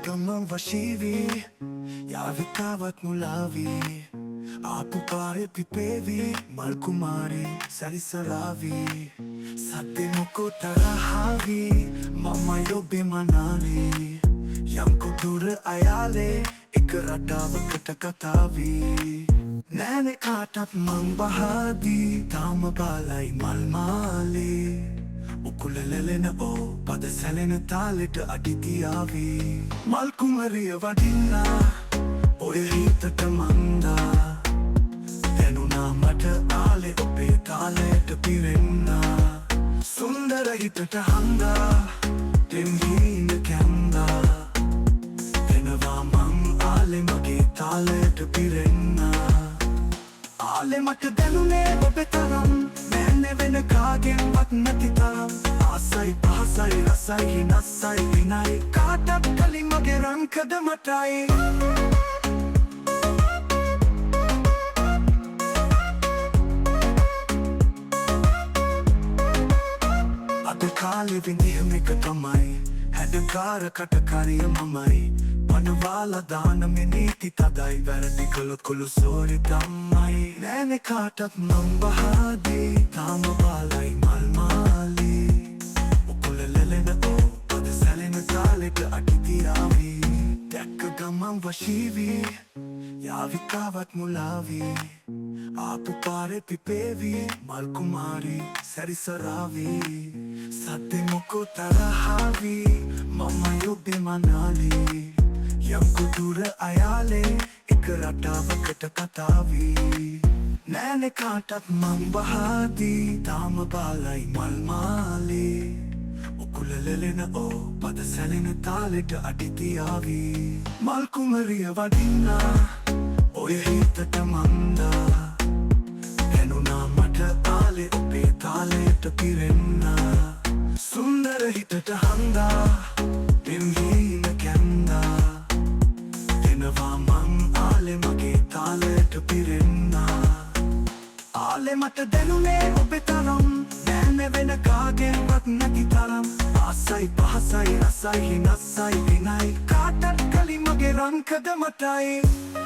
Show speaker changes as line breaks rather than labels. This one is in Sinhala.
ගමන් වශීවී යාවිකාවත් මුලාවී ආපු පාරේ පිපේවී මල් කුමාරී සැරිසරාවී සද්දේ මොකෝ තරහාවී මම යොබේ මනාලී යම්කෝ දුර අයාලේ එක රටාවකට කතාවී නෑනේ කාටත් මං බහදී තාම බාලයි මල් මාලේ උකුලෙලෙලෙන ඕ පද සැලෙන තාලෙට අඩිතියාවී මල් කුමරිය වඩින්නා ඔය හිතට මන්දා දැනුනා මට ආලේ ඔබේ තාලෙට පිරෙන්නා සුන්දර හිතට හන්දා දෙම්හීන කැන්දා දෙනවා මං ආලේ මගේ තාලෙට පිරෙන්නා ආලේ මට දැනුනේ ඔබේ තරම් නෑනේ වෙන කාගෙන්වත් නැති තරම් ආසයි පහසයි රසයි හිනස්සයි විනයි කාටත් කලින් මගේ රංකද මටයි අද කාලේ විඳියම එක තමයි හැඩකාර කටකාරිය මමයි පනවාලා දාන මේ නීති තදයි වැරදි කළොත් කුළු සෝරි තමයි නෑනේ කාටත් මං බහදී තාම බාලයි මල් මාලී උකුලෙලෙලෙන ඕ පද සැලෙන තාලෙට අඩිතියාවී දැක්ක ගමන් වශීවී යාවිකාවත් මුලාවී ආපු පාරේ පිපේවී මල් කුමාරී සැරිසරාවී සද්දේ මොකෝ තරහාවී මම යොබේ මනාලී යම්කෝ දුර අයාලේ එක රටාවකට කතාවී නෑනේ කාටත් මං බහදී තාම බාලයි මල් මාලේ උකුලෙලෙලෙන ඕ පද සැලෙන තාලෙට අඩිතියාවී මල් කුමරිය වඩින්නා ඔය හිතට මන්දා දැනුනා මට ආලේ ඔබේ තාලෙට පිරෙන්නා සුන්දර හිතට හන්දා දෙම්හීන කැන්දා දෙනවා මං ආලේ මගේ තාලෙට පිරෙන්නා ආලේ මට දැනුනේ ඔබේ තරම් නෑනේ වෙන කාගෙන්වත් නැති තරම් ආසයි පහසයි රසයි හිනස්සයි විනයි කාටත් කලින් මගේ රංකද මටයි